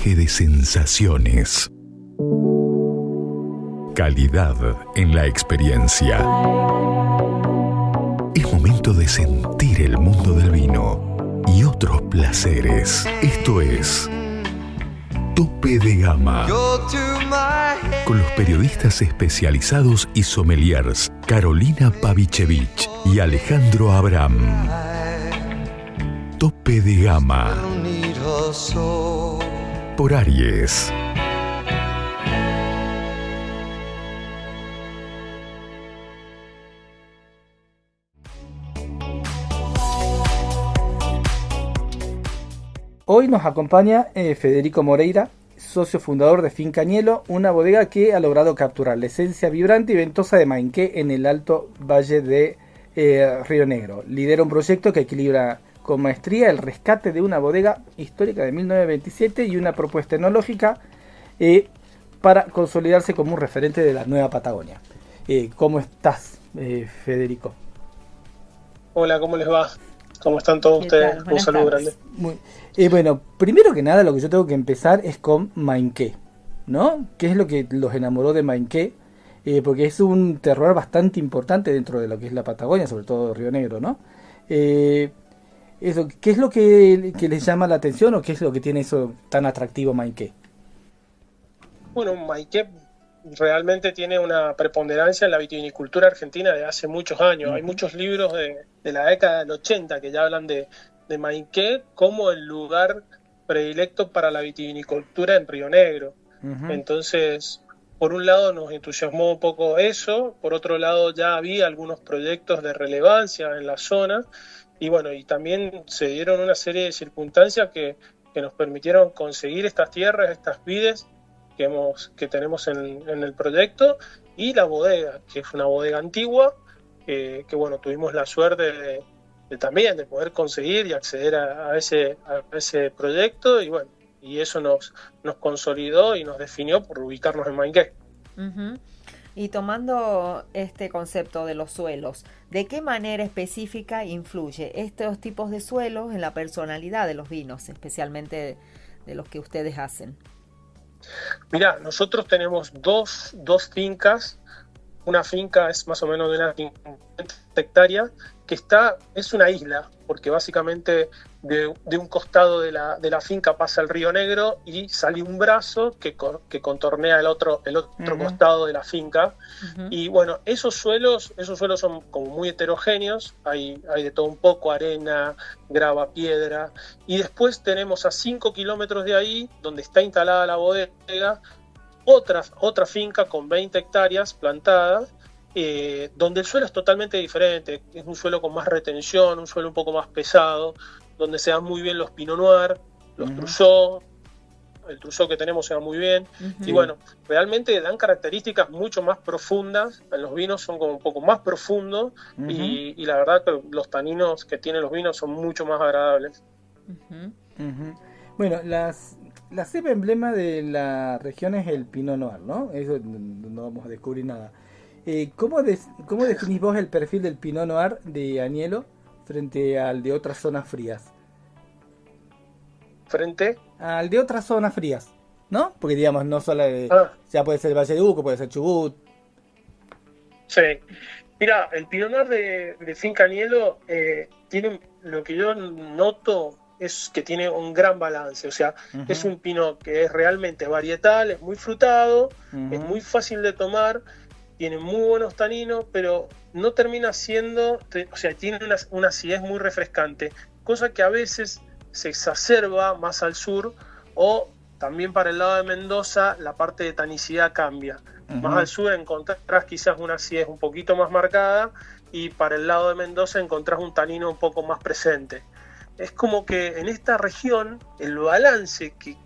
viaje de sensaciones. Calidad en la experiencia. Es momento de sentir el mundo del vino y otros placeres. Esto es Tope de Gama, con los periodistas especializados y sommeliers Carolina Pavichevich y Alejandro Abraham. Tope de Gama por Aries. Hoy nos acompaña Federico Moreira, socio fundador de Finca Agnello, una bodega que ha logrado capturar la esencia vibrante y ventosa de Mainqué en el Alto Valle de Río Negro. Lidera un proyecto que equilibra con maestría el rescate de una bodega histórica de 1927 y una propuesta enológica para consolidarse como un referente de la nueva Patagonia. ¿Cómo estás, Federico? Hola, ¿cómo les va? ¿Cómo están todos ustedes? Un saludo grande. Bueno, primero que nada lo que yo tengo que empezar es con Mainqué, ¿no? ¿Qué es lo que los enamoró de Mainqué? Porque es un terroir bastante importante dentro de lo que es la Patagonia, sobre todo Río Negro, ¿no? ¿Qué es lo que les llama la atención o qué es lo que tiene eso tan atractivo Mainqué? Bueno, Mainqué realmente tiene una preponderancia en la vitivinicultura argentina de hace muchos años. Hay muchos libros de la década del 80 que ya hablan de Mainqué como el lugar predilecto para la vitivinicultura en Río Negro. Entonces, por un lado nos entusiasmó un poco eso, por otro lado ya había algunos proyectos de relevancia en la zona y bueno, y también se dieron una serie de circunstancias que nos permitieron conseguir estas tierras, estas vides que tenemos en el proyecto, y la bodega, que es una bodega antigua, que bueno, tuvimos la suerte de poder conseguir y acceder a ese proyecto, y bueno, y eso nos consolidó y nos definió por ubicarnos en Mainqué. Uh-huh. Y tomando este concepto de los suelos, ¿de qué manera específica influye estos tipos de suelos en la personalidad de los vinos, especialmente de los que ustedes hacen? Mirá, nosotros tenemos dos fincas. Una finca es más o menos de unas 50 hectáreas, que es una isla, porque básicamente de un costado de la finca pasa el Río Negro y sale un brazo que contornea el otro costado de la finca. Y bueno, esos suelos son como muy heterogéneos, hay de todo un poco, arena, grava, piedra, y después tenemos a 5 kilómetros de ahí, donde está instalada la bodega, otra finca con 20 hectáreas plantadas, donde el suelo es totalmente diferente, es un suelo con más retención, un suelo un poco más pesado, donde se dan muy bien los Pinot Noir, los Trousseau, el Trousseau que tenemos se da muy bien, y bueno, realmente dan características mucho más profundas, en los vinos son como un poco más profundos, y la verdad que los taninos que tienen los vinos son mucho más agradables. Bueno, la cepa emblema de la región es el Pinot Noir, ¿no? Eso no vamos a descubrir nada. ¿Cómo definís vos el perfil del Pinot Noir de Agnello frente al de otras zonas frías? ¿Frente? Al de otras zonas frías, ¿no? Porque digamos, no solo ya puede ser el Valle de Uco, puede ser Chubut. Sí. Mira, el Pinot Noir de Finca Agnello tiene, lo que yo noto es que tiene un gran balance, o sea, es un pinot que es realmente varietal, es muy frutado, es muy fácil de tomar, tiene muy buenos taninos, pero no termina siendo, o sea, tiene una acidez muy refrescante, cosa que a veces se exacerba más al sur, o también para el lado de Mendoza la parte de tanicidad cambia. Más al sur encontrás quizás una acidez un poquito más marcada, y para el lado de Mendoza encontrás un tanino un poco más presente. Es como que en esta región el balance que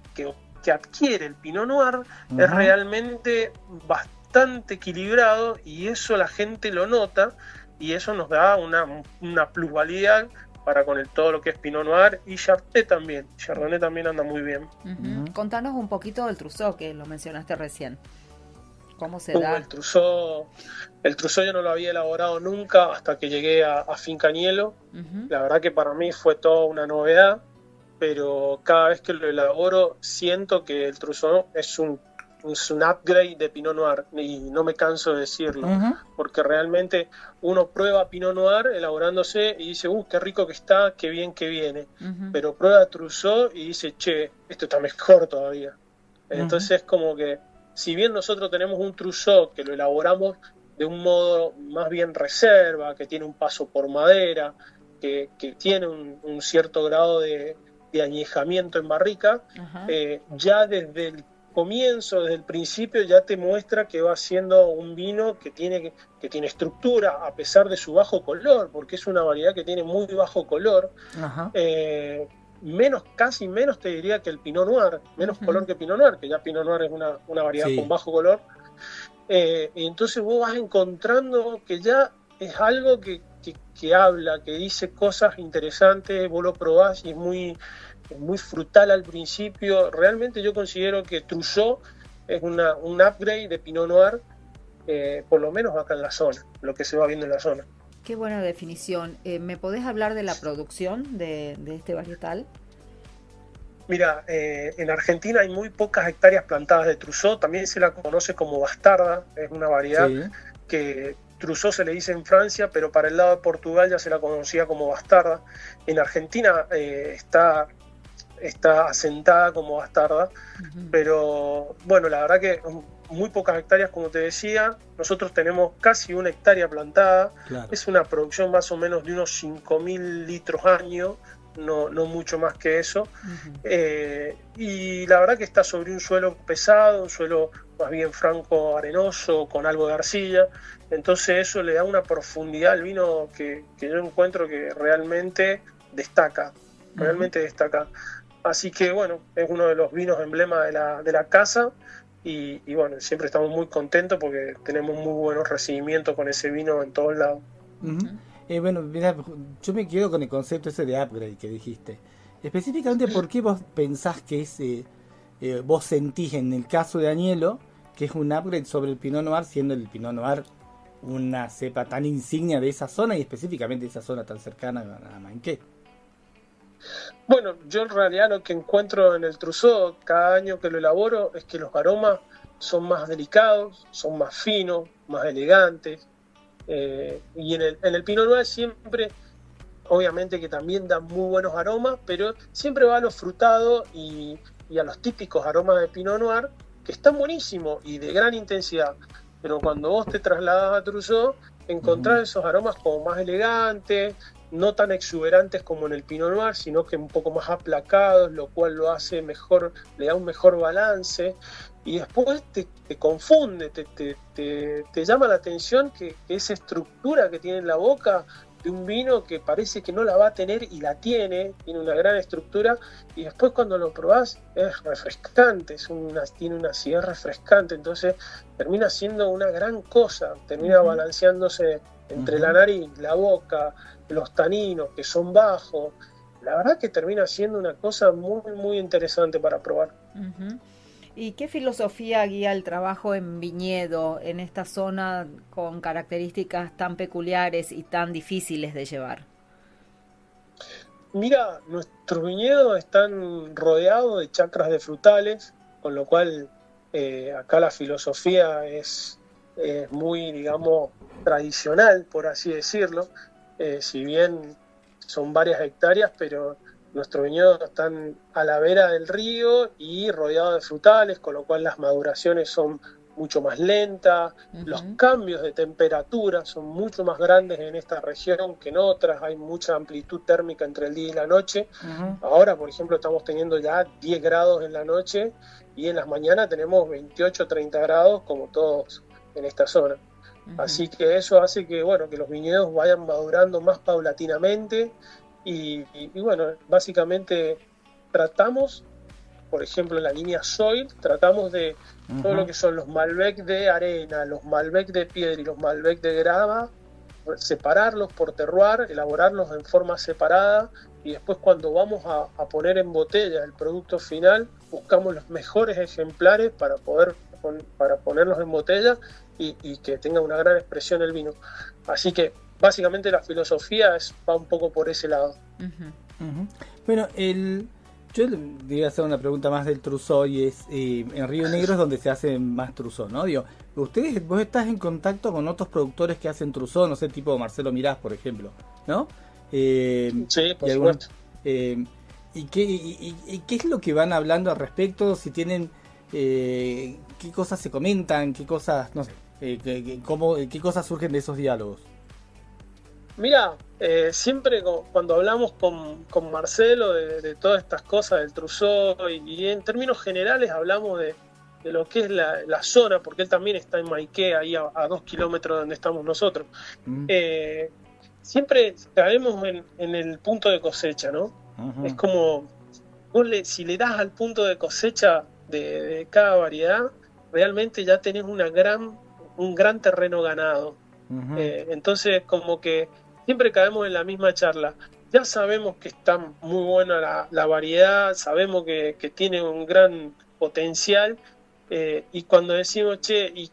adquiere el Pinot Noir es realmente bastante equilibrado, y eso la gente lo nota, y eso nos da una plusvalía para con todo lo que es Pinot Noir y Chardonnay también. Chardonnay también anda muy bien. Contanos un poquito del Trousseau, que lo mencionaste recién. ¿Cómo se da? El Trousseau yo no lo había elaborado nunca hasta que llegué a Finca Agnello. La verdad que para mí fue toda una novedad. pero cada vez que lo elaboro siento que el Trousseau es un upgrade de Pinot Noir, y no me canso de decirlo, porque realmente uno prueba Pinot Noir elaborándose y dice, qué rico que está, qué bien que viene, pero prueba Trousseau y dice, che, esto está mejor todavía. Entonces como que, si bien nosotros tenemos un Trousseau que lo elaboramos de un modo más bien reserva, que tiene un paso por madera, que tiene un cierto grado de añejamiento en barrica, ya desde el comienzo, desde el principio, ya te muestra que va siendo un vino que tiene estructura, a pesar de su bajo color, porque es una variedad que tiene muy bajo color. Casi menos te diría que el Pinot Noir, menos color que Pinot Noir, que ya Pinot Noir es una variedad con bajo color. Y entonces vos vas encontrando que ya es algo que habla, que dice cosas interesantes, vos lo probás y es muy frutal al principio. Realmente yo considero que Trousseau es un upgrade de Pinot Noir, por lo menos acá en la zona, lo que se va viendo en la zona. Qué buena definición. ¿Me podés hablar de la producción de este varietal? Mira, en Argentina hay muy pocas hectáreas plantadas de Trousseau, también se la conoce como bastarda, es una variedad que Trousseau se le dice en Francia, pero para el lado de Portugal ya se la conocía como bastarda. En Argentina está asentada como bastarda, pero bueno, la verdad que muy pocas hectáreas, como te decía. Nosotros tenemos casi 1 hectárea plantada, es una producción más o menos de unos 5.000 litros año, no mucho más que eso, y la verdad que está sobre un suelo pesado, un suelo más bien franco arenoso, con algo de arcilla, entonces eso le da una profundidad al vino que yo encuentro que realmente destaca, así que bueno, es uno de los vinos emblema de la casa, y bueno, siempre estamos muy contentos porque tenemos muy buenos recibimientos con ese vino en todos lados. Bueno, mirá, yo me quedo con el concepto ese de upgrade que dijiste. Específicamente, ¿por qué vos pensás que vos sentís en el caso de Agnello que es un upgrade sobre el Pinot Noir, siendo el Pinot Noir una cepa tan insignia de esa zona y específicamente de esa zona tan cercana a Mainqué? Bueno, yo en realidad lo que encuentro en el Trousseau cada año que lo elaboro es que los aromas son más delicados, son más finos, más elegantes. Y en el Pinot Noir siempre, obviamente que también da muy buenos aromas, pero siempre va a los frutados y a los típicos aromas de Pinot Noir, que están buenísimos y de gran intensidad. Pero cuando vos te trasladas a Trousseau, encontrás esos aromas como más elegantes, no tan exuberantes como en el Pinot Noir, sino que un poco más aplacados, lo cual lo hace mejor, le da un mejor balance. Y después te confunde, te llama la atención que esa estructura que tiene en la boca de un vino que parece que no la va a tener y la tiene una gran estructura, y después cuando lo probás es refrescante, tiene una acidez refrescante, entonces termina siendo una gran cosa, termina balanceándose entre la nariz, la boca, los taninos que son bajos. La verdad que termina siendo una cosa muy, muy interesante para probar. ¿Y qué filosofía guía el trabajo en viñedo en esta zona con características tan peculiares y tan difíciles de llevar? Mira, nuestros viñedos están rodeados de chacras de frutales, con lo cual acá la filosofía es muy, digamos, tradicional, por así decirlo. Si bien son varias hectáreas, pero nuestros viñedos están a la vera del río y rodeados de frutales, con lo cual las maduraciones son mucho más lentas, los cambios de temperatura son mucho más grandes en esta región que en otras, hay mucha amplitud térmica entre el día y la noche. Ahora, por ejemplo, estamos teniendo ya 10 grados en la noche y en las mañanas tenemos 28, 30 grados como todos en esta zona. Así que eso hace que, bueno, que los viñedos vayan madurando más paulatinamente y bueno, básicamente tratamos, por ejemplo en la línea Soil, tratamos de todo lo que son los Malbec de arena, los Malbec de piedra y los Malbec de grava, separarlos por terroir, elaborarlos en forma separada, y después cuando vamos a poner en botella el producto final, buscamos los mejores ejemplares para ponerlos en botella y que tenga una gran expresión el vino. Así que básicamente la filosofía va un poco por ese lado. Bueno, Yo le iba a hacer una pregunta más del Trousseau y es, en Río Negro es donde se hace más Trousseau, ¿no? Digo, vos estás en contacto con otros productores que hacen Trousseau, no sé, tipo Marcelo Mirás, por ejemplo, ¿no? Sí, por supuesto. supuesto. ¿Y qué es lo que van hablando al respecto? Si tienen, qué cosas se comentan, qué cosas, no sé, qué cosas surgen de esos diálogos. Mira, siempre cuando hablamos con Marcelo de todas estas cosas del Trousseau y en términos generales hablamos de lo que es la zona, porque él también está en Maiqué, ahí a 2 kilómetros de donde estamos nosotros. Siempre caemos en el punto de cosecha, ¿no? Uh-huh. Es como, si le das al punto de cosecha de cada variedad, realmente ya tenés un gran terreno ganado. Uh-huh. Entonces, como que siempre caemos en la misma charla. Ya sabemos que está muy buena la variedad, sabemos que tiene un gran potencial, y cuando decimos, che, ¿y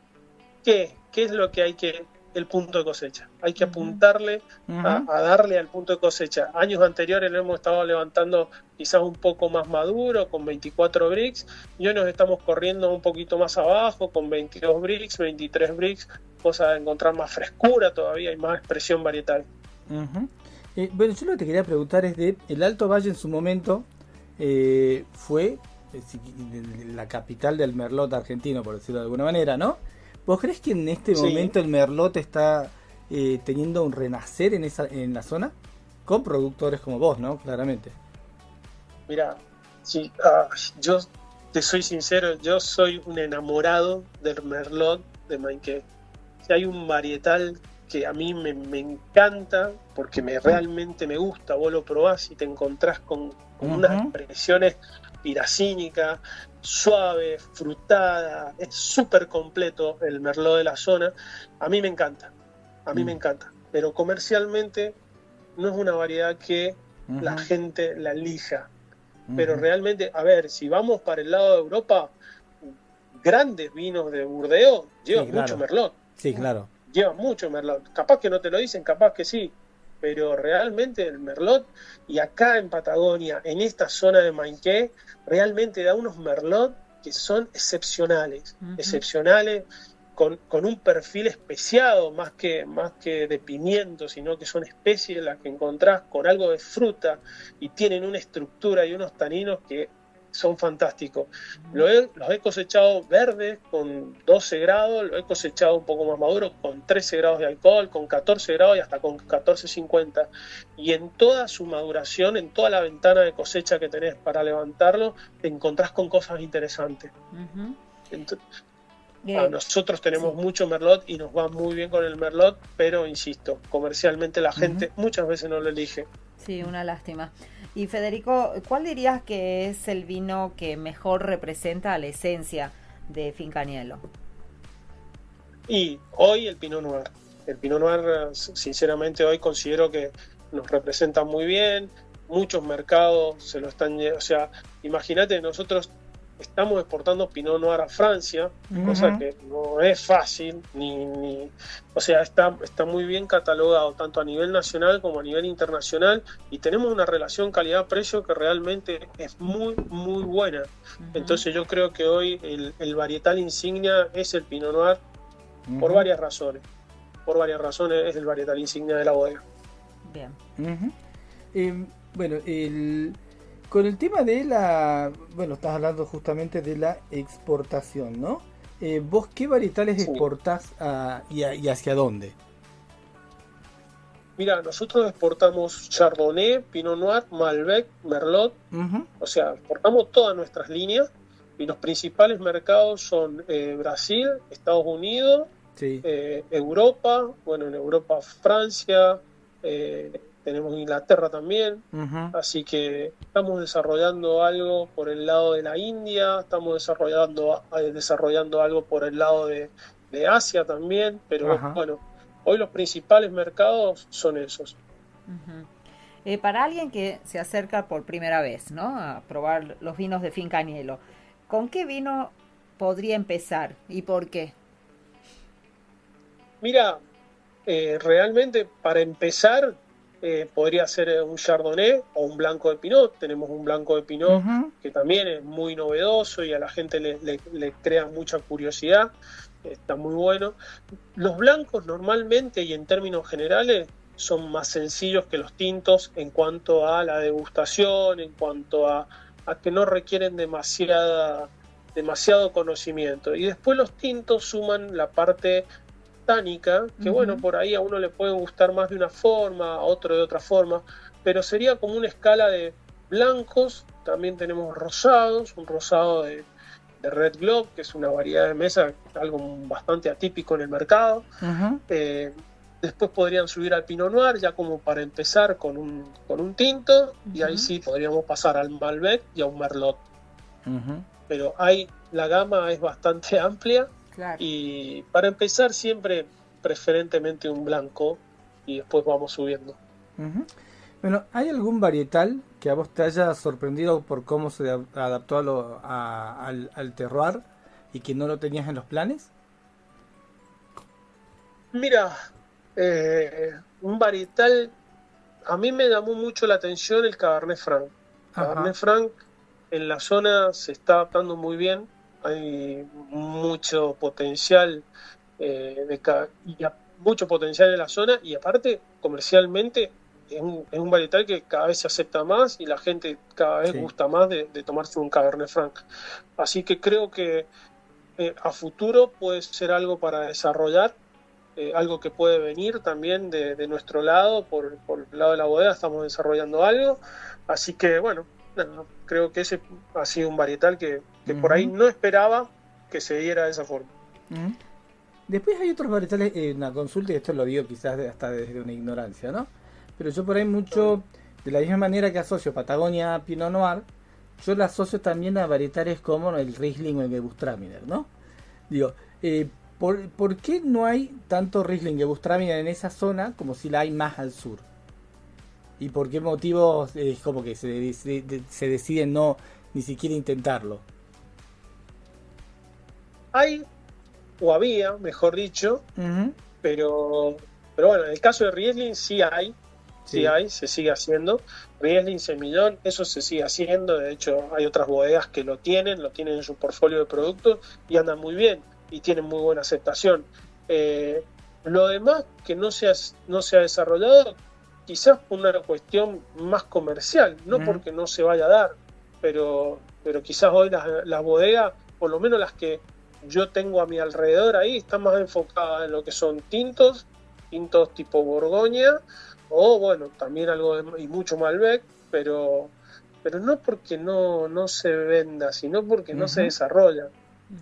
qué es lo que hay que, el punto de cosecha? Hay que apuntarle a darle al punto de cosecha. Años anteriores lo hemos estado levantando quizás un poco más maduro, con 24 bricks, y hoy nos estamos corriendo un poquito más abajo, con 22 bricks, 23 bricks, cosa de encontrar más frescura todavía y más expresión varietal. Bueno, yo lo que te quería preguntar es de el Alto Valle en su momento fue la capital del Merlot argentino, por decirlo de alguna manera, ¿no? ¿Vos crees que en este momento el Merlot está teniendo un renacer en la zona? Con productores como vos, ¿no? Claramente. Mira, sí, yo te soy sincero, yo soy un enamorado del Merlot de Maiqué. Si hay un varietal que a mí me encanta, porque realmente me gusta, vos lo probás y te encontrás con unas expresiones piracínicas, suave, frutada, es súper completo el Merlot de la zona. A mí me encanta, pero comercialmente no es una variedad que la gente la elija. Pero realmente, a ver, si vamos para el lado de Europa, grandes vinos de Burdeos llevan mucho Merlot. Sí, claro. Llevan mucho Merlot. Capaz que no te lo dicen, capaz que sí, pero realmente el Merlot, y acá en Patagonia, en esta zona de Maiqué, realmente da unos Merlot que son excepcionales, con un perfil especiado, más que de pimiento, sino que son especies las que encontrás con algo de fruta y tienen una estructura y unos taninos que son fantásticos. Los he cosechado verdes con 12 grados, los he cosechado un poco más maduros con 13 grados de alcohol, con 14 grados y hasta con 14,50. Y en toda su maduración, en toda la ventana de cosecha que tenés para levantarlo, te encontrás con cosas interesantes. Entonces, nosotros tenemos mucho Merlot y nos va muy bien con el Merlot, pero insisto, comercialmente la gente muchas veces no lo elige. Sí, una lástima. Y Federico, ¿cuál dirías que es el vino que mejor representa la esencia de Finca Agnello? Y hoy el Pinot Noir. El Pinot Noir, sinceramente, hoy considero que nos representa muy bien. Muchos mercados se lo están... O sea, imagínate, nosotros estamos exportando Pinot Noir a Francia, cosa que no es fácil, o sea, está muy bien catalogado, tanto a nivel nacional como a nivel internacional, y tenemos una relación calidad-precio que realmente es muy, muy buena. Entonces yo creo que hoy el varietal insignia es el Pinot Noir, por varias razones. Por varias razones es el varietal insignia de la bodega. Bien. Bueno, con el tema de estás hablando justamente de la exportación, ¿no? ¿Vos qué varietales exportás y hacia dónde? Mira, nosotros exportamos Chardonnay, Pinot Noir, Malbec, Merlot, o sea, exportamos todas nuestras líneas, y los principales mercados son Brasil, Estados Unidos, Europa, bueno, en Europa Francia, tenemos Inglaterra también, así que estamos desarrollando algo por el lado de la India, estamos desarrollando algo por el lado de Asia también, pero bueno, hoy los principales mercados son esos. Para alguien que se acerca por primera vez, ¿no?, a probar los vinos de Finca Agnello, ¿con qué vino podría empezar y por qué? Mira, realmente para empezar... podría ser un Chardonnay o un blanco de Pinot. Tenemos un blanco de Pinot que también es muy novedoso y a la gente le crea mucha curiosidad. Está muy bueno. Los blancos normalmente y en términos generales son más sencillos que los tintos en cuanto a la degustación, en cuanto a que no requieren demasiado conocimiento. Y después los tintos suman la parte tánica, que bueno, por ahí a uno le puede gustar más de una forma, a otro de otra forma, pero sería como una escala de blancos. También tenemos rosados, un rosado de Red Globe, que es una variedad de mesa, algo bastante atípico en el mercado. Después podrían subir al Pinot Noir, ya como para empezar con un tinto, y ahí sí podríamos pasar al Malbec y a un Merlot. Pero la gama es bastante amplia. Claro. Y para empezar siempre preferentemente un blanco y después vamos subiendo. Bueno, ¿hay algún varietal que a vos te haya sorprendido por cómo se adaptó al terroir y que no lo tenías en los planes? Mira, un varietal, a mí me llamó mucho la atención el Cabernet Franc. Cabernet Franc en la zona se está adaptando muy bien. Hay mucho potencial mucho potencial en la zona, y aparte comercialmente es un varietal que cada vez se acepta más y la gente cada vez gusta más de tomarse un Cabernet Franc. Así que creo que a futuro puede ser algo para desarrollar, algo que puede venir también de nuestro lado, por el lado de la bodega estamos desarrollando algo. Así que bueno, creo que ese ha sido un varietal que por ahí no esperaba que se diera de esa forma. Después hay otros varietales, una consulta, y esto lo digo quizás hasta desde una ignorancia, ¿no? Pero yo por ahí mucho, de la misma manera que asocio Patagonia a Pinot Noir, yo la asocio también a varietales como el Riesling o el Gewürztraminer, ¿no? Digo, ¿por qué no hay tanto Riesling Gewürztraminer en esa zona como si la hay más al sur? ¿Y por qué motivos es como que se deciden no ni siquiera intentarlo? Había, mejor dicho, pero bueno, en el caso de Riesling sí hay, se sigue haciendo. Riesling Semillón, eso se sigue haciendo. De hecho, hay otras bodegas que lo tienen en su portfolio de productos y andan muy bien y tienen muy buena aceptación. Lo demás que no se ha desarrollado, quizás por una cuestión más comercial, no porque no se vaya a dar, pero quizás hoy las bodegas, por lo menos las que yo tengo a mi alrededor ahí, están más enfocadas en lo que son tintos tipo Borgoña, o bueno, también algo y mucho Malbec, pero no porque no se venda, sino porque no se desarrolla,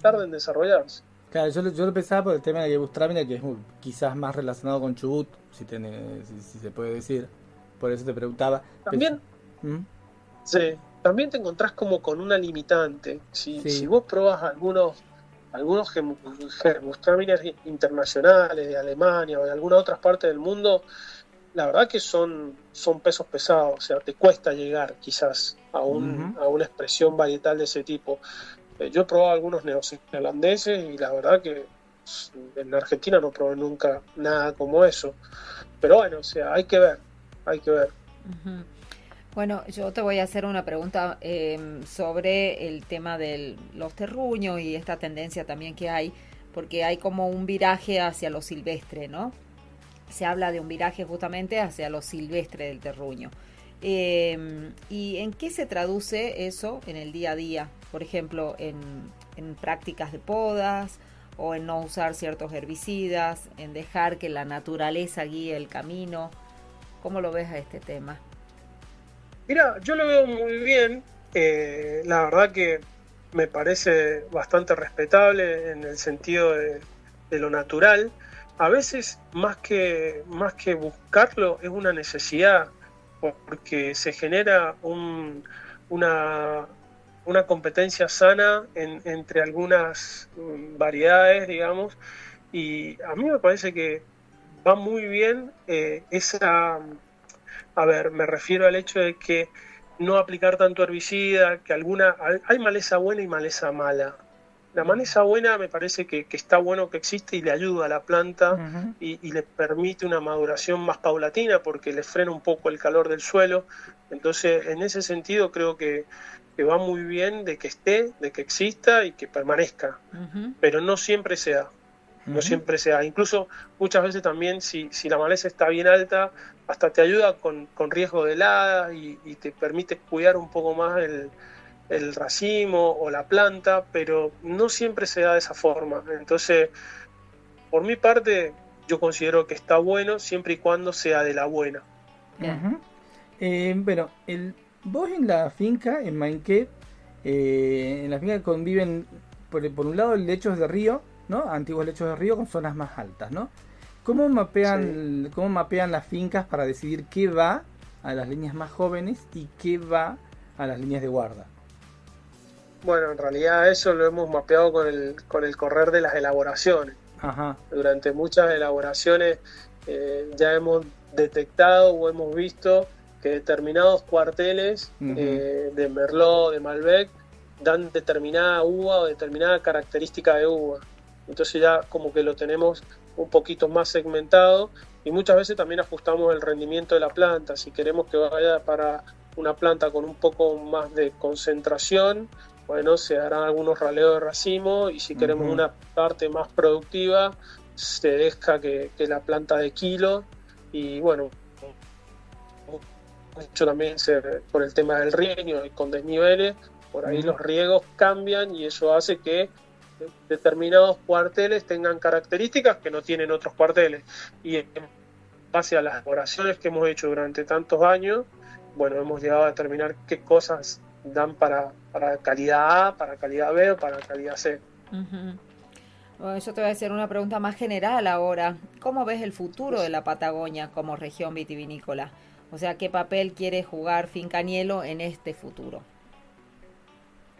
tarda en desarrollarse. Claro, yo lo pensaba por el tema de Gewürztraminer, que es quizás más relacionado con Chubut, si se puede decir. Por eso te preguntaba. También, sí, también te encontrás como con una limitante. Si vos probás algunos Gewürztraminer internacionales de Alemania o de alguna otra parte del mundo, la verdad que son pesos pesados. O sea, te cuesta llegar quizás a una expresión varietal de ese tipo. Yo he probado algunos neozelandeses y la verdad que en Argentina no probé nunca nada como eso. Pero bueno, o sea, hay que ver. Bueno, yo te voy a hacer una pregunta sobre el tema de los terruños y esta tendencia también que hay, porque hay como un viraje hacia lo silvestre, ¿no? Se habla de un viraje justamente hacia lo silvestre del terruño. ¿Y en qué se traduce eso en el día a día? Por ejemplo, en prácticas de podas, o en no usar ciertos herbicidas, en dejar que la naturaleza guíe el camino. ¿Cómo lo ves a este tema? Mira, yo lo veo muy bien. La verdad que me parece bastante respetable en el sentido de lo natural. A veces, más que buscarlo, es una necesidad, porque se genera una competencia sana entre algunas variedades, digamos, y a mí me parece que va muy bien me refiero al hecho de que no aplicar tanto herbicida, que hay maleza buena y maleza mala. La maleza buena me parece que está bueno que existe y le ayuda a la planta Ujú. y le permite una maduración más paulatina porque le frena un poco el calor del suelo. Entonces, en ese sentido creo que va muy bien de que esté, de que exista y que permanezca. Ujú. Pero no siempre se da. No Ujú. siempre se da. Incluso muchas veces también si la maleza está bien alta, hasta te ayuda con riesgo de helada y te permite cuidar un poco más el racimo o la planta, pero no siempre se da de esa forma. Entonces, por mi parte, yo considero que está bueno siempre y cuando sea de la buena. Bien. Ujú. Bueno, vos en la finca, en Mainqué, en la finca conviven, por un lado, lechos de río, ¿no? Antiguos lechos de río con zonas más altas, ¿no? ¿Cómo mapean las fincas para decidir qué va a las líneas más jóvenes y qué va a las líneas de guarda? Bueno, en realidad eso lo hemos mapeado con el correr de las elaboraciones. Ajá. Durante muchas elaboraciones ya hemos detectado o hemos visto que determinados cuarteles Ujú. de Merlot, de Malbec, dan determinada uva o determinada característica de uva. Entonces ya como que lo tenemos un poquito más segmentado y muchas veces también ajustamos el rendimiento de la planta. Si queremos que vaya para una planta con un poco más de concentración, bueno, se harán algunos raleos de racimo y si queremos Ujú. una parte más productiva, se deja que la planta de kilo y bueno, mucho también por el tema del riego y con desniveles, por ahí Ujú. los riegos cambian y eso hace que determinados cuarteles tengan características que no tienen otros cuarteles. Y en base a las elaboraciones que hemos hecho durante tantos años, bueno, hemos llegado a determinar qué cosas dan para calidad A, para calidad B o para calidad C. Ujú. Bueno, yo te voy a hacer una pregunta más general ahora. ¿Cómo ves el futuro de la Patagonia como región vitivinícola? O sea, ¿qué papel quiere jugar Finca Agnello en este futuro?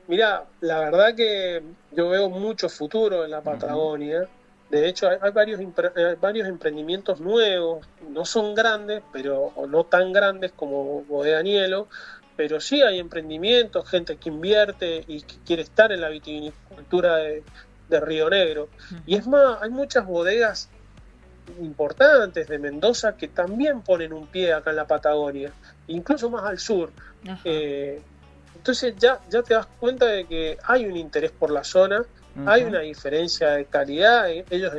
Mira, la verdad que yo veo mucho futuro en la Patagonia. De hecho, hay varios emprendimientos nuevos. No son grandes, o no tan grandes como Bodega Agnello, pero sí hay emprendimientos, gente que invierte y que quiere estar en la vitivinicultura de Río Negro. Y es más, hay muchas bodegas importantes de Mendoza que también ponen un pie acá en la Patagonia, incluso más al sur. Ajá. Entonces ya te das cuenta de que hay un interés por la zona, Ujú. hay una diferencia de calidad, ellos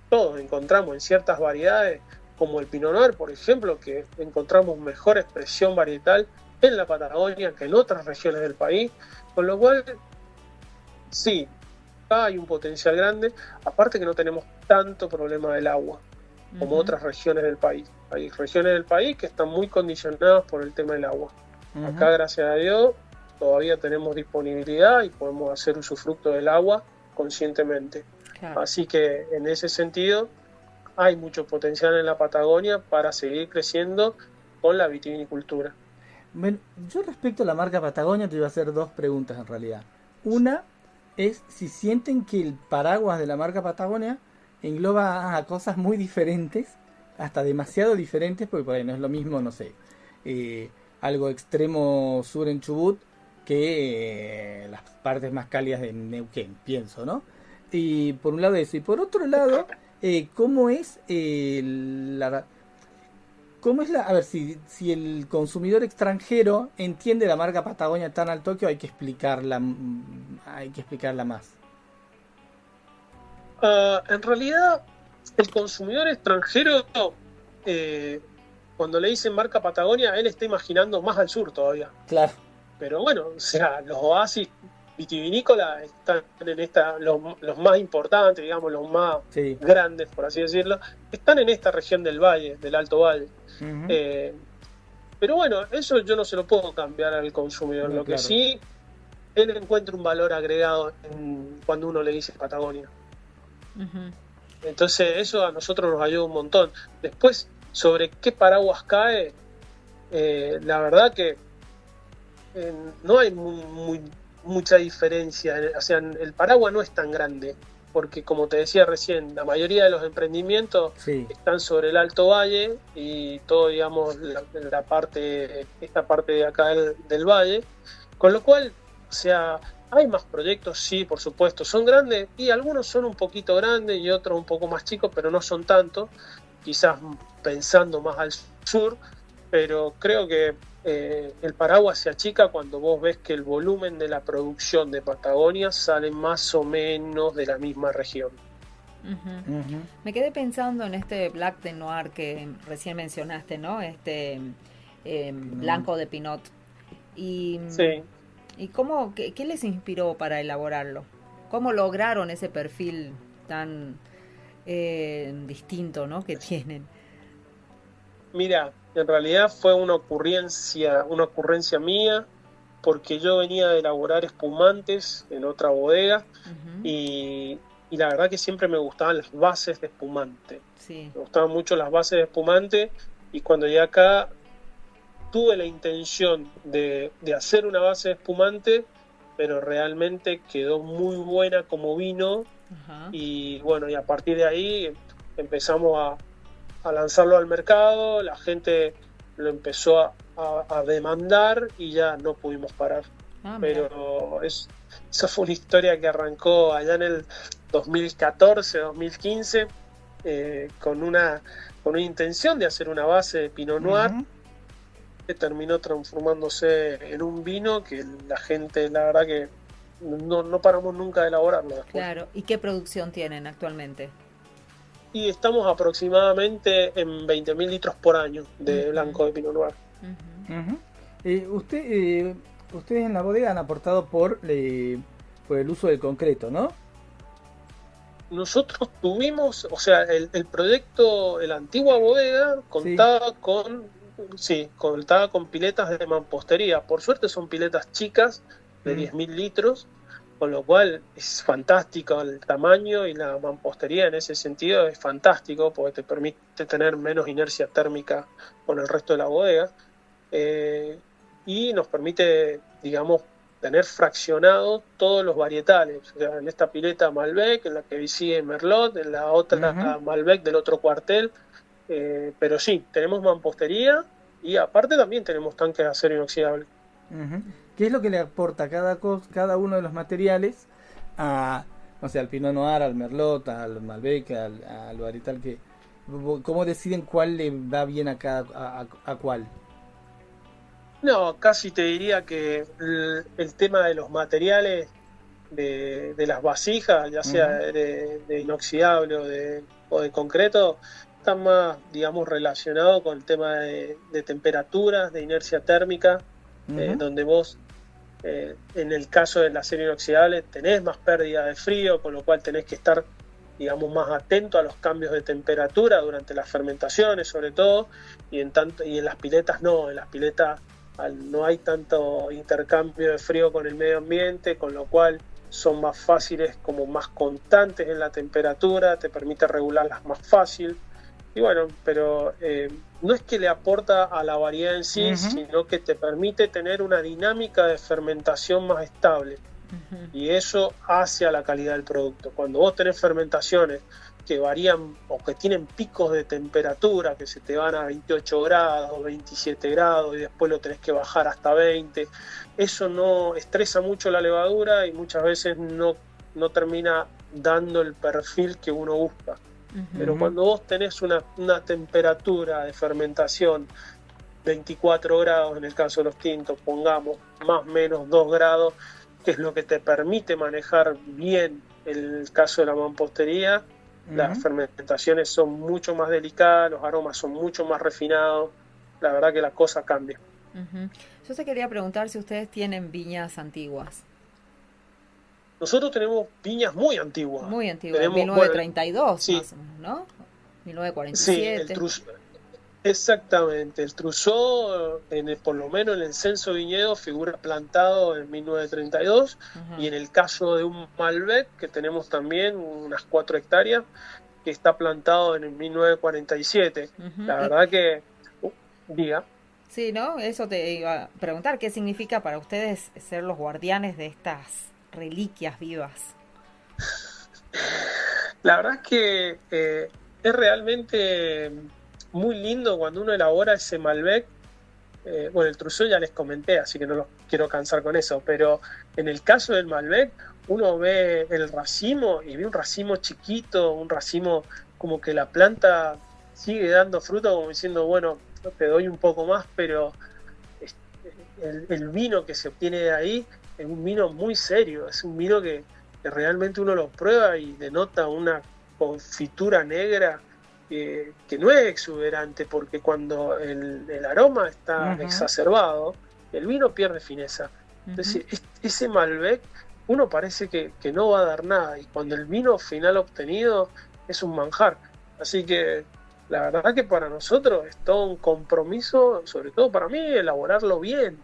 todos encontramos en ciertas variedades, como el Pinot Noir, por ejemplo, que encontramos mejor expresión varietal en la Patagonia que en otras regiones del país, con lo cual sí, hay un potencial grande, aparte que no tenemos tanto problema del agua como Ujú. otras regiones del país. Hay regiones del país que están muy condicionadas por el tema del agua. Ujú. Acá, gracias a Dios, todavía tenemos disponibilidad y podemos hacer usufructo del agua conscientemente. Claro. Así que en ese sentido hay mucho potencial en la Patagonia para seguir creciendo con la vitivinicultura. Bueno, yo respecto a la marca Patagonia te voy a hacer dos preguntas en realidad. Una es si sienten que el paraguas de la marca Patagonia engloba a cosas muy diferentes, hasta demasiado diferentes, porque por ahí no es lo mismo, no sé, algo extremo sur en Chubut que las partes más cálidas de Neuquén, pienso, ¿no? Y por un lado eso, y por otro lado, ¿cómo es a ver, si el consumidor extranjero entiende la marca Patagonia tan al toque, hay que explicarla más? En realidad, el consumidor extranjero, cuando le dicen marca Patagonia, él está imaginando más al sur todavía. Claro. Pero bueno, o sea, los oasis vitivinícolas están en los más importantes, digamos, los más Sí. grandes, por así decirlo, están en esta región del valle, del Alto Valle. Ujú. Pero bueno, eso yo no se lo puedo cambiar al consumidor. No, Lo que claro. sí, él encuentra un valor agregado cuando uno le dice Patagonia. Ujú. Entonces eso a nosotros nos ayuda un montón. Después, sobre qué paraguas cae, la verdad que no hay mucha diferencia. O sea, el paraguas no es tan grande, porque como te decía recién, la mayoría de los emprendimientos Sí. están sobre el Alto Valle y todo, digamos, esta parte de acá del valle, con lo cual, o sea, Hay más proyectos, sí, por supuesto, son grandes y algunos son un poquito grandes y otros un poco más chicos, pero no son tanto, quizás pensando más al sur, pero creo que el paraguas se achica cuando vos ves que el volumen de la producción de Patagonia sale más o menos de la misma región. Me quedé pensando en este Black de Noir que recién mencionaste, ¿no? Blanco de Pinot. Y, sí. ¿Y qué les inspiró para elaborarlo? ¿Cómo lograron ese perfil tan distinto, ¿no? que tienen? Mira, en realidad fue una ocurrencia mía, porque yo venía de elaborar espumantes en otra bodega y la verdad que siempre me gustaban las bases de espumante. Sí. Me gustaban mucho las bases de espumante y cuando llegué acá tuve la intención de hacer una base de espumante, pero realmente quedó muy buena como vino. Y bueno, y a partir de ahí empezamos a lanzarlo al mercado, la gente lo empezó a demandar y ya no pudimos parar. Pero esa fue una historia que arrancó allá en el 2014, 2015, con una intención de hacer una base de Pinot Noir, que terminó transformándose en un vino que la gente, la verdad que no paramos nunca de elaborarlo después. Claro, ¿y qué producción tienen actualmente? Y estamos aproximadamente en 20.000 litros por año de blanco de Pinot Noir. Ustedes en la bodega han aportado por el uso del concreto, ¿no? Nosotros tuvimos, o sea, el proyecto, la antigua bodega contaba contaba con piletas de mampostería. Por suerte son piletas chicas de 10.000 litros, con lo cual es fantástico el tamaño y la mampostería en ese sentido es fantástico porque te permite tener menos inercia térmica con el resto de la bodega y nos permite, digamos, tener fraccionados todos los varietales. O sea, en esta pileta Malbec, en la que sigue Merlot, en la otra Malbec del otro cuartel, pero sí, tenemos mampostería y aparte también tenemos tanques de acero inoxidable. ¿Qué es lo que le aporta cada uno de los materiales al Pinot Noir, al Merlot, al Malbec, al varietal? ¿Cómo deciden cuál le va bien a cuál? No, casi te diría que el tema de los materiales de las vasijas, ya sea de inoxidable o de concreto, está más, digamos, relacionado con el tema de temperaturas, de inercia térmica, donde vos, en el caso del acero inoxidable, tenés más pérdida de frío, con lo cual tenés que estar, digamos, más atento a los cambios de temperatura durante las fermentaciones, sobre todo, y en las piletas no, en las piletas no hay tanto intercambio de frío con el medio ambiente, con lo cual son más fáciles, como más constantes en la temperatura, te permite regularlas más fácil. Y bueno, pero no es que le aporta a la variedad en sí, sino que te permite tener una dinámica de fermentación más estable. Y eso hace a la calidad del producto. Cuando vos tenés fermentaciones que varían o que tienen picos de temperatura, que se te van a 28 grados, 27 grados y después lo tenés que bajar hasta 20, eso no estresa mucho la levadura y muchas veces no termina dando el perfil que uno busca. Pero cuando vos tenés una temperatura de fermentación 24 grados en el caso de los tintos, pongamos más o menos 2 grados, que es lo que te permite manejar bien el caso de la mampostería, las fermentaciones son mucho más delicadas, los aromas son mucho más refinados, la verdad que la cosa cambia. Yo te quería preguntar si ustedes tienen viñas antiguas. Nosotros tenemos viñas muy antiguas. Muy antiguas, 1932 sí. Más o menos, ¿no? 1947. Sí, exactamente. El Trousseau, por lo menos en el censo viñedo, figura plantado en 1932. Y en el caso de un Malbec, que tenemos también unas 4 hectáreas, que está plantado en el 1947. La verdad que... diga. Sí, ¿no? Eso te iba a preguntar. ¿Qué significa para ustedes ser los guardianes de estas reliquias vivas? La verdad es que es realmente muy lindo cuando uno elabora ese Malbec bueno, el Trousseau ya les comenté, así que no los quiero cansar con eso, pero en el caso del Malbec, uno ve el racimo y ve un racimo chiquito, un racimo como que la planta sigue dando fruto, como diciendo, bueno, te doy un poco más, pero el vino que se obtiene de ahí es un vino muy serio, es un vino que realmente uno lo prueba y denota una confitura negra que no es exuberante, porque cuando el aroma está exacerbado, el vino pierde fineza. Entonces, ese Malbec, uno parece que no va a dar nada, y cuando el vino final obtenido es un manjar. Así que la verdad que para nosotros es todo un compromiso, sobre todo para mí, elaborarlo bien,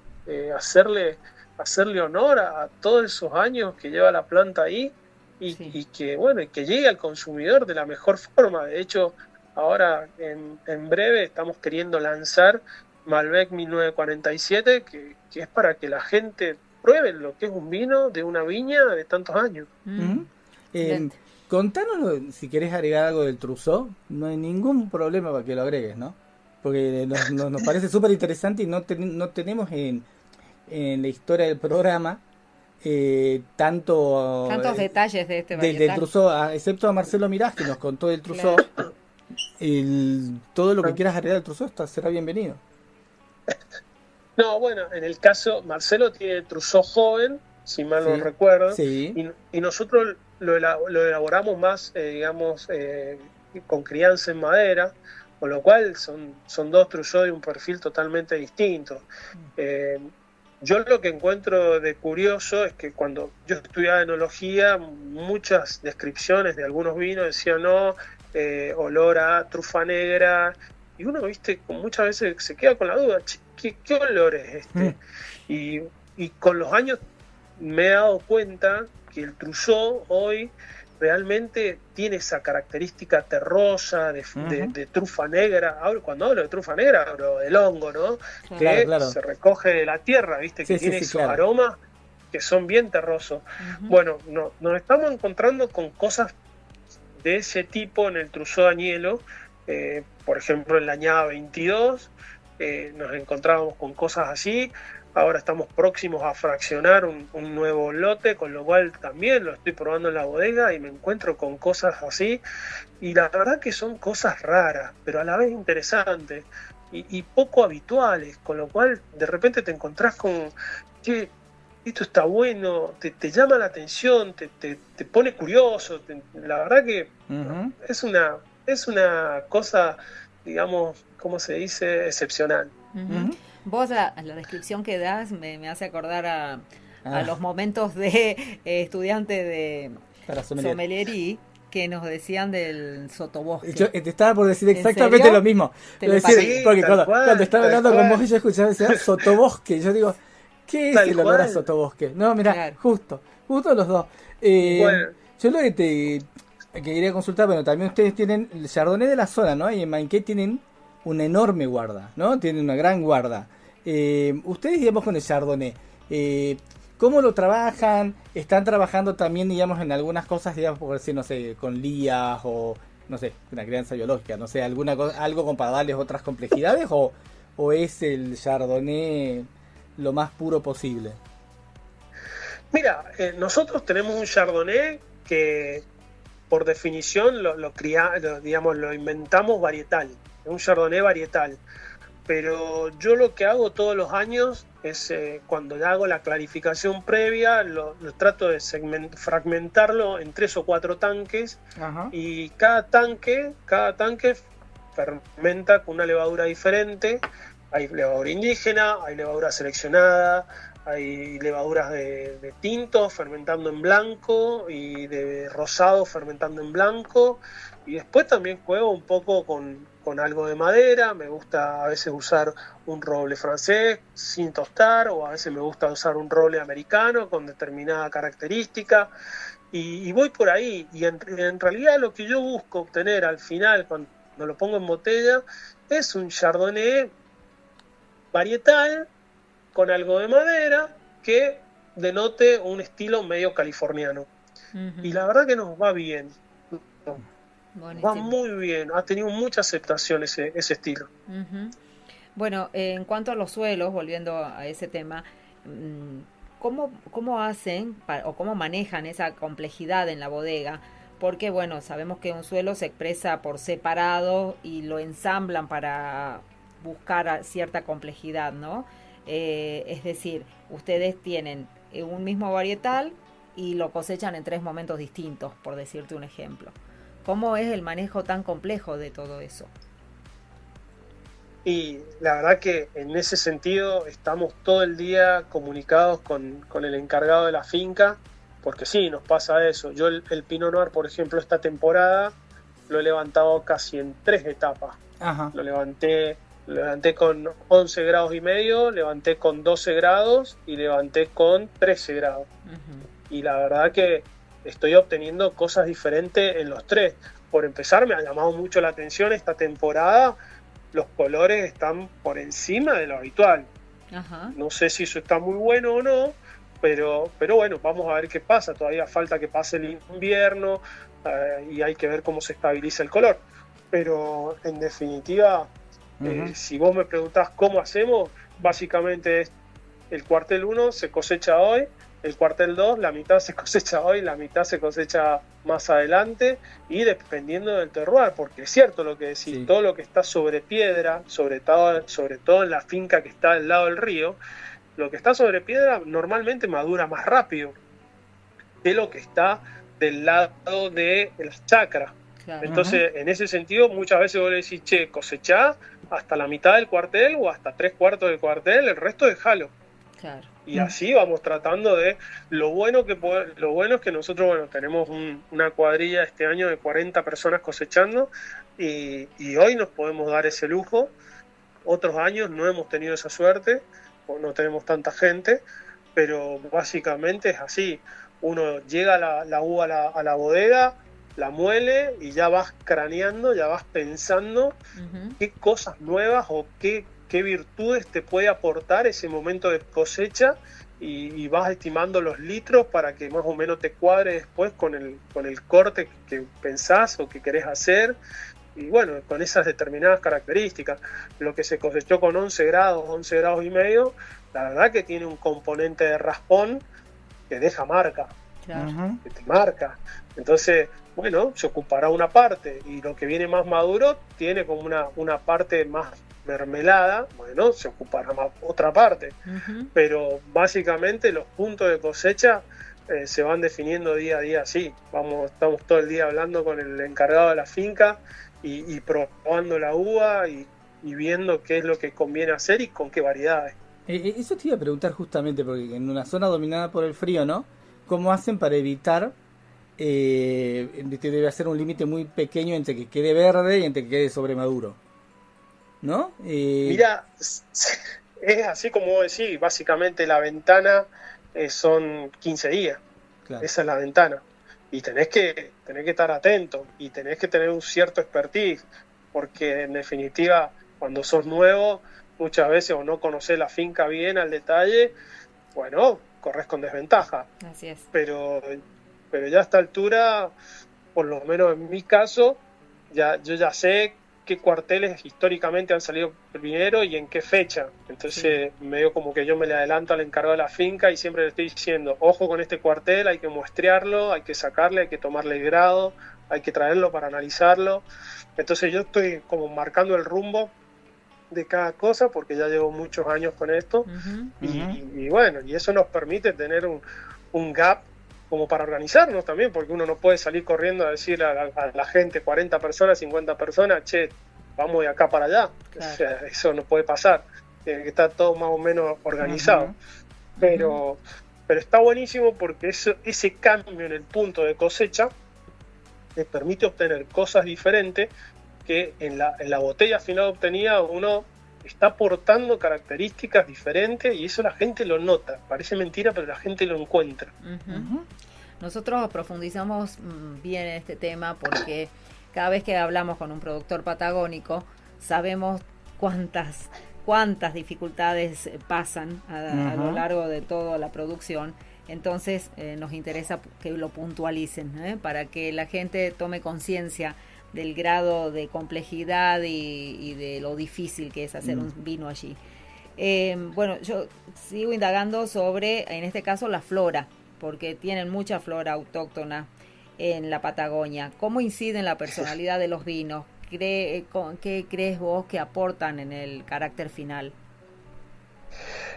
hacerle honor a todos esos años que lleva la planta ahí y que bueno, y que llegue al consumidor de la mejor forma. De hecho, ahora en breve estamos queriendo lanzar Malbec 1947, que es para que la gente pruebe lo que es un vino de una viña de tantos años. Contanos si querés agregar algo del Trousseau, no hay ningún problema para que lo agregues, ¿no? Porque nos parece súper interesante y no tenemos en la historia del programa tantos detalles de este varietal. Del Trousseau, excepto a Marcelo Mirás, que nos contó del Trousseau. Claro. Todo lo que quieras agregar del Trousseau será bienvenido. No, bueno, en el caso, Marcelo tiene Trousseau joven, si mal no recuerdo, y nosotros lo elaboramos más, con crianza en madera, con lo cual son dos Trousseau de un perfil totalmente distinto. Yo lo que encuentro de curioso es que cuando yo estudiaba enología, muchas descripciones de algunos vinos decían, no, olor a trufa negra, y uno, viste, muchas veces se queda con la duda, ¿qué olor es este? Y con los años me he dado cuenta que el Trousseau hoy realmente tiene esa característica terrosa de trufa negra. Cuando hablo de trufa negra hablo del hongo, ¿no? Claro. Se recoge de la tierra, ¿viste? Que tiene esos aromas que son bien terrosos. Bueno, nos estamos encontrando con cosas de ese tipo en el Trousseau Agnello. Por ejemplo, en la añada 22 nos encontrábamos con cosas así. Ahora estamos próximos a fraccionar un nuevo lote, con lo cual también lo estoy probando en la bodega y me encuentro con cosas así. Y la verdad que son cosas raras, pero a la vez interesantes y poco habituales, con lo cual de repente te encontrás con que esto está bueno, te llama la atención, te pone curioso. La verdad que es una cosa, digamos, ¿cómo se dice?, excepcional. Vos la descripción que das me hace acordar a los momentos de estudiante de sommeliería que nos decían del sotobosque. Yo te estaba por decir exactamente lo mismo. Porque cuando estaba hablando con vos, yo escuchaba decir sotobosque. Yo digo, ¿qué es el olor a sotobosque? No, mira, justo los dos. Bueno. Yo lo que quería consultar, bueno, también ustedes tienen el Chardonnay de la zona, ¿no? Y en Mainqué tienen una enorme guarda, ¿no? Tienen una gran guarda. Ustedes, digamos, con el Chardonnay, ¿cómo lo trabajan? ¿Están trabajando también, digamos, en algunas cosas, digamos, por decir, no sé, con lías o, no sé, una crianza biológica, no sé, algo con para darles otras complejidades o es el Chardonnay lo más puro posible? Mira, nosotros tenemos un Chardonnay que, por definición, lo inventamos varietal. Es un Chardonnay varietal, pero yo lo que hago todos los años es cuando hago la clarificación previa, lo trato de fragmentarlo en 3 o 4 tanques. Y cada tanque fermenta con una levadura diferente. Hay levadura indígena, hay levadura seleccionada, hay levaduras de tinto fermentando en blanco y de rosado fermentando en blanco. Y después también juego un poco con algo de madera. Me gusta a veces usar un roble francés sin tostar, o a veces me gusta usar un roble americano con determinada característica. Y voy por ahí. Y en realidad lo que yo busco obtener al final, cuando lo pongo en botella, es un Chardonnay varietal con algo de madera que denote un estilo medio californiano. Y la verdad que nos va bien. Buenísimo. Va muy bien, ha tenido mucha aceptación ese estilo. Bueno, en cuanto a los suelos, volviendo a ese tema, ¿cómo hacen o cómo manejan esa complejidad en la bodega? Porque, bueno, sabemos que un suelo se expresa por separado y lo ensamblan para buscar cierta complejidad, ¿no? Es decir, ustedes tienen un mismo varietal y lo cosechan en 3 momentos distintos, por decirte un ejemplo. ¿Cómo es el manejo tan complejo de todo eso? Y la verdad que en ese sentido estamos todo el día comunicados con el encargado de la finca, porque sí, nos pasa eso. Yo el Pinot Noir, por ejemplo, esta temporada lo he levantado casi en 3 etapas. Ajá. Lo levanté con 11 grados y medio, levanté con 12 grados y levanté con 13 grados. Uh-huh. Y la verdad que estoy obteniendo cosas diferentes en los 3. Por empezar, me ha llamado mucho la atención esta temporada. Los colores están por encima de lo habitual. Ajá. No sé si eso está muy bueno o no, pero bueno, vamos a ver qué pasa. Todavía falta que pase el invierno y hay que ver cómo se estabiliza el color. Pero en definitiva, si vos me preguntás cómo hacemos, básicamente es el cuartel 1 se cosecha hoy, el cuartel 2 la mitad se cosecha hoy, la mitad se cosecha más adelante, y dependiendo del terroir, porque es cierto lo que decís, sí. Todo lo que está sobre piedra, sobre todo en la finca que está al lado del río, lo que está sobre piedra normalmente madura más rápido que lo que está del lado de las chacras. Claro. Entonces, en ese sentido, muchas veces vos le decís, che, cosechá hasta la mitad del cuartel o hasta 3/4 del cuartel, el resto dejalo. Claro. Y así vamos tratando de... Lo bueno es que nosotros, bueno, tenemos una cuadrilla este año de 40 personas cosechando y hoy nos podemos dar ese lujo. Otros años no hemos tenido esa suerte, o no tenemos tanta gente, pero básicamente es así. Uno llega la uva a la bodega, la muele y ya vas craneando, ya vas pensando qué cosas nuevas o qué virtudes te puede aportar ese momento de cosecha y vas estimando los litros para que más o menos te cuadre después con el corte que pensás o que querés hacer. Y bueno, con esas determinadas características, lo que se cosechó con 11 grados y medio, la verdad que tiene un componente de raspón que deja marca, claro. Que te marca. Entonces, bueno, se ocupará una parte y lo que viene más maduro tiene como una parte más mermelada, bueno, se ocupará más otra parte. Uh-huh. Pero básicamente los puntos de cosecha se van definiendo día a día así. Estamos todo el día hablando con el encargado de la finca y probando la uva y viendo qué es lo que conviene hacer y con qué variedades. Eso te iba a preguntar justamente, porque en una zona dominada por el frío, ¿no? ¿Cómo hacen para evitar debe hacer un límite muy pequeño entre que quede verde y entre que quede sobremaduro, ¿no? Mira, es así como vos decís, básicamente la ventana son 15 días, claro. Esa es la ventana, y tenés que estar atento y tenés que tener un cierto expertise, porque en definitiva cuando sos nuevo muchas veces o no conocés la finca bien al detalle, bueno, corres con desventaja. Así es. Pero ya a esta altura, por lo menos en mi caso, yo ya sé qué cuarteles históricamente han salido primero y en qué fecha. Entonces, sí. Medio como que yo me le adelanto al encargado de la finca y siempre le estoy diciendo, ojo con este cuartel, hay que muestrearlo, hay que sacarle, hay que tomarle el grado, hay que traerlo para analizarlo. Entonces yo estoy como marcando el rumbo de cada cosa porque ya llevo muchos años con esto. Uh-huh. Y bueno, y eso nos permite tener un gap como para organizarnos también, porque uno no puede salir corriendo a decir a la gente, 40 personas, 50 personas, che, vamos de acá para allá. Claro. O sea, eso no puede pasar, tiene que estar todo más o menos organizado. Uh-huh. Pero está buenísimo porque ese cambio en el punto de cosecha te permite obtener cosas diferentes que en la botella final obtenida uno está aportando características diferentes y eso la gente lo nota. Parece mentira, pero la gente lo encuentra. Uh-huh. Uh-huh. Nosotros profundizamos bien en este tema porque cada vez que hablamos con un productor patagónico sabemos cuántas dificultades pasan a lo largo de toda la producción. Entonces nos interesa que lo puntualicen, para que la gente tome conciencia del grado de complejidad y de lo difícil que es hacer un vino allí. Bueno, yo sigo indagando sobre, en este caso, la flora, porque tienen mucha flora autóctona en la Patagonia. ¿Cómo incide en la personalidad de los vinos? ¿Qué crees vos que aportan en el carácter final?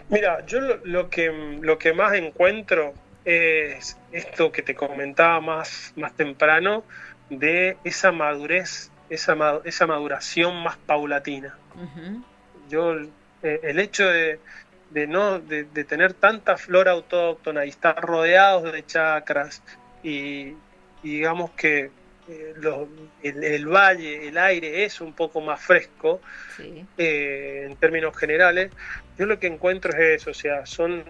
Mira, yo lo que más encuentro es esto que te comentaba más temprano, de esa madurez, esa maduración más paulatina. Uh-huh. Yo, el hecho de tener tanta flora autóctona y estar rodeados de chacras y digamos que el valle, el aire es un poco más fresco, sí. En términos generales, yo lo que encuentro es eso, o sea, son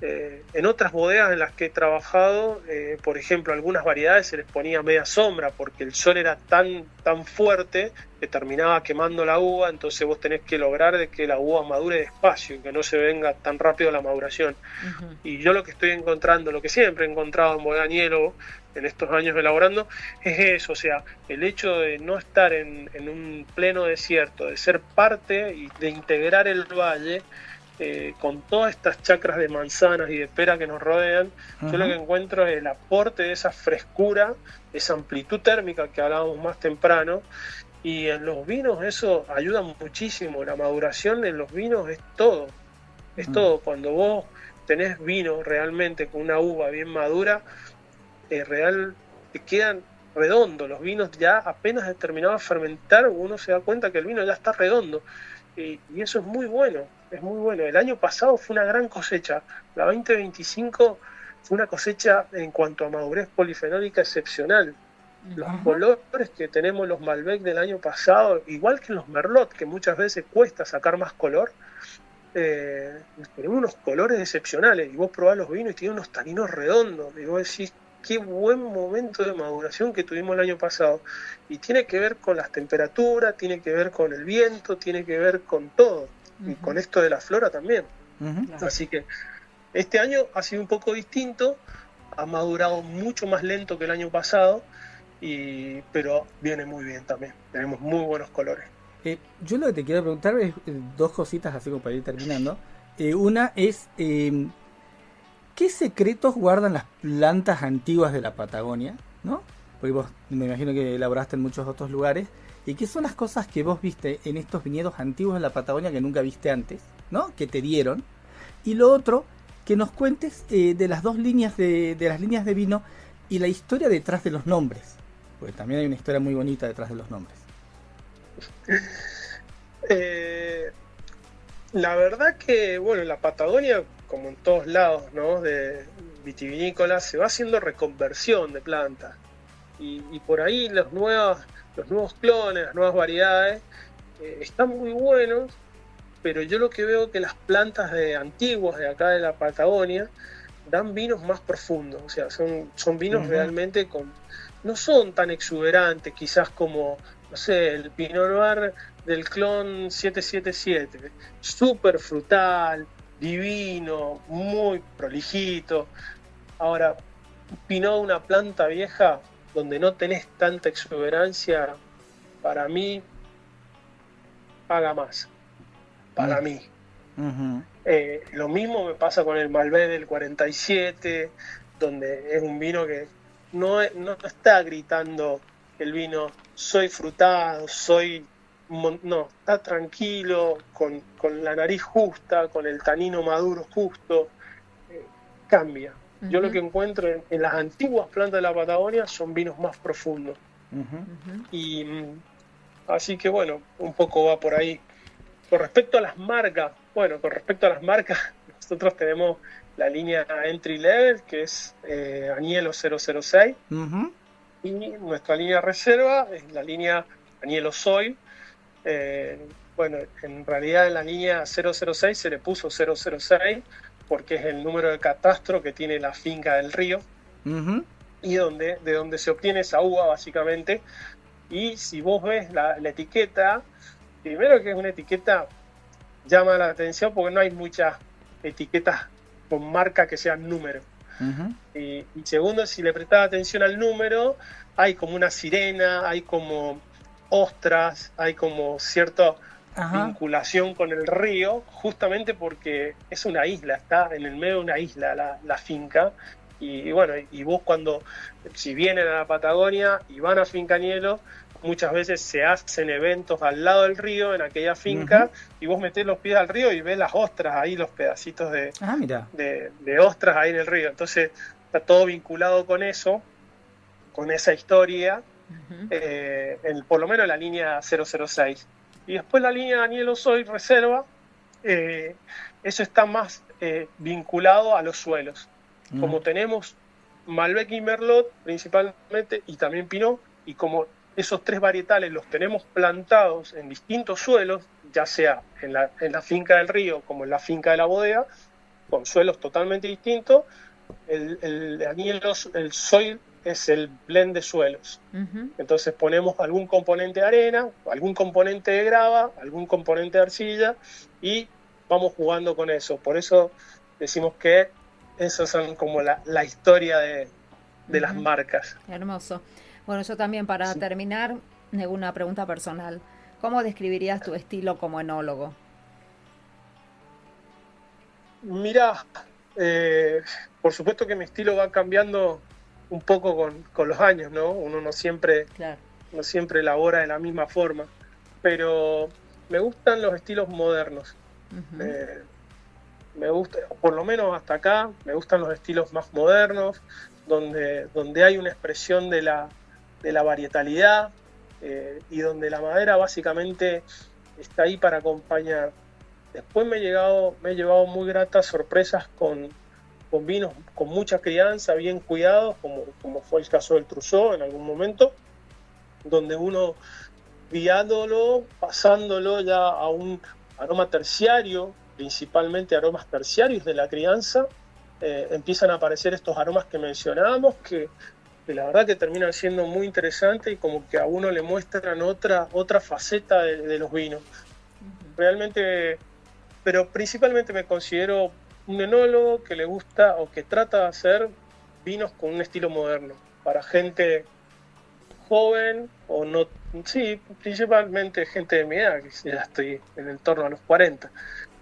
en otras bodegas en las que he trabajado, por ejemplo, algunas variedades se les ponía media sombra porque el sol era tan fuerte que terminaba quemando la uva, entonces vos tenés que lograr de que la uva madure despacio y que no se venga tan rápido la maduración. Uh-huh. Y yo lo que estoy encontrando, lo que siempre he encontrado en Bodega Agnello en estos años elaborando, es eso, o sea, el hecho de no estar en un pleno desierto, de ser parte y de integrar el valle, con todas estas chacras de manzanas y de pera que nos rodean. Uh-huh. Yo lo que encuentro es el aporte de esa frescura, esa amplitud térmica que hablábamos más temprano, y en los vinos eso ayuda muchísimo. La maduración en los vinos es todo, es todo. Cuando vos tenés vino realmente con una uva bien madura, te quedan redondos. Los vinos ya apenas terminados de fermentar, uno se da cuenta que el vino ya está redondo, y eso es muy bueno. Es muy bueno. El año pasado fue una gran cosecha. La 2025 fue una cosecha en cuanto a madurez polifenólica excepcional. Los colores que tenemos los Malbec del año pasado, igual que los Merlot, que muchas veces cuesta sacar más color, tenemos unos colores excepcionales. Y vos probás los vinos y tienen unos taninos redondos. Y vos decís, qué buen momento de maduración que tuvimos el año pasado. Y tiene que ver con las temperaturas, tiene que ver con el viento, tiene que ver con todo. Y con esto de la flora también. Uh-huh. Así que este año ha sido un poco distinto, ha madurado mucho más lento que el año pasado, pero viene muy bien también. Tenemos muy buenos colores. Yo lo que te quiero preguntar es dos cositas, así como para ir terminando. Una es, ¿qué secretos guardan las plantas antiguas de la Patagonia? ¿No? Porque vos me imagino que elaboraste en muchos otros lugares. ¿Y qué son las cosas que vos viste en estos viñedos antiguos de la Patagonia que nunca viste antes, ¿no? Que te dieron? Y lo otro, que nos cuentes de las dos líneas de las líneas de vino y la historia detrás de los nombres, porque también hay una historia muy bonita detrás de los nombres. La verdad que, bueno, en la Patagonia, como en todos lados, ¿no?, de vitivinícolas, se va haciendo reconversión de plantas, y por ahí los nuevos clones, las nuevas variedades, están muy buenos, pero yo lo que veo es que las plantas antiguas de acá de la Patagonia dan vinos más profundos, o sea, son vinos realmente no son tan exuberantes, quizás como, no sé, el Pinot Noir del clon 777, súper frutal, divino, muy prolijito. Ahora, Pinot, una planta vieja, donde no tenés tanta exuberancia, para mí, paga más. Para mí. Uh-huh. Lo mismo me pasa con el Malbec del 47, donde es un vino que no está gritando el vino, soy frutado, no, está tranquilo, con la nariz justa, con el tanino maduro justo, cambia. Yo lo que encuentro en las antiguas plantas de la Patagonia son vinos más profundos. Y así que bueno, un poco va por ahí. Con respecto a las marcas, nosotros tenemos la línea Entry Level, que es Agnello 006, y nuestra línea reserva es la línea Agnello Soil. Bueno, en realidad en la línea 006 se le puso 006 porque es el número de catastro que tiene la finca del río, y de donde se obtiene esa uva básicamente. Y si vos ves la etiqueta, primero que es una etiqueta, llama la atención porque no hay muchas etiquetas con marca que sean números. Y segundo, si le prestás atención al número, hay como una sirena, hay como ostras, hay como cierta vinculación con el río, justamente porque es una isla, está en el medio de una isla la finca. Y bueno, y vos si vienen a la Patagonia y van a Finca Agnello, muchas veces se hacen eventos al lado del río, en aquella finca, y vos metés los pies al río y ves las ostras ahí, los pedacitos de ostras ahí en el río. Entonces está todo vinculado con eso, con esa historia, por lo menos la línea 006. Y después la línea Agnello Soy Reserva, eso está más vinculado a los suelos. Como tenemos Malbec y Merlot principalmente, y también Pinot, y como esos 3 varietales los tenemos plantados en distintos suelos, ya sea en la finca del río como en la finca de la bodega, con suelos totalmente distintos, el Agnello, el Soil es el blend de suelos. Entonces ponemos algún componente de arena, algún componente de grava, algún componente de arcilla, y vamos jugando con eso. Por eso decimos que esas son como la historia de las marcas. Hermoso. Bueno, yo también para terminar, una pregunta personal. ¿Cómo describirías tu estilo como enólogo? Mirá, por supuesto que mi estilo va cambiando un poco con los años, ¿no? Uno no siempre elabora de la misma forma, pero me gustan los estilos modernos. Me gusta, por lo menos hasta acá, me gustan los estilos más modernos, donde hay una expresión de la varietalidad, y donde la madera básicamente está ahí para acompañar. Después me he llevado muy gratas sorpresas con vinos con mucha crianza, bien cuidados, como fue el caso del Trousseau en algún momento, donde uno guiándolo, pasándolo ya a un aroma terciario, principalmente aromas terciarios de la crianza, empiezan a aparecer estos aromas que mencionábamos, que la verdad que terminan siendo muy interesantes y como que a uno le muestran otra faceta de los vinos. Realmente, pero principalmente me considero un enólogo que le gusta o que trata de hacer vinos con un estilo moderno, para gente joven o no, sí, principalmente gente de mi edad, que ya estoy en el torno a los 40.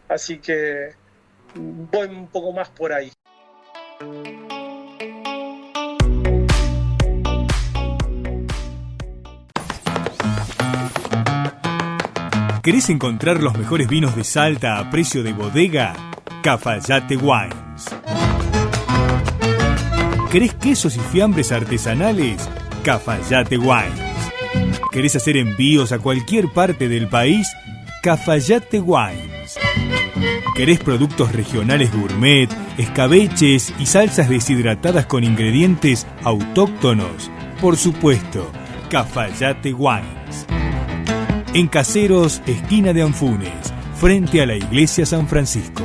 Así que voy un poco más por ahí. ¿Querés encontrar los mejores vinos de Salta a precio de bodega? Cafayate Wines. ¿Querés quesos y fiambres artesanales? Cafayate Wines. ¿Querés hacer envíos a cualquier parte del país? Cafayate Wines. ¿Querés productos regionales gourmet, escabeches y salsas deshidratadas con ingredientes autóctonos? Por supuesto, Cafayate Wines. En Caseros, esquina de Anfunes, frente a la Iglesia San Francisco.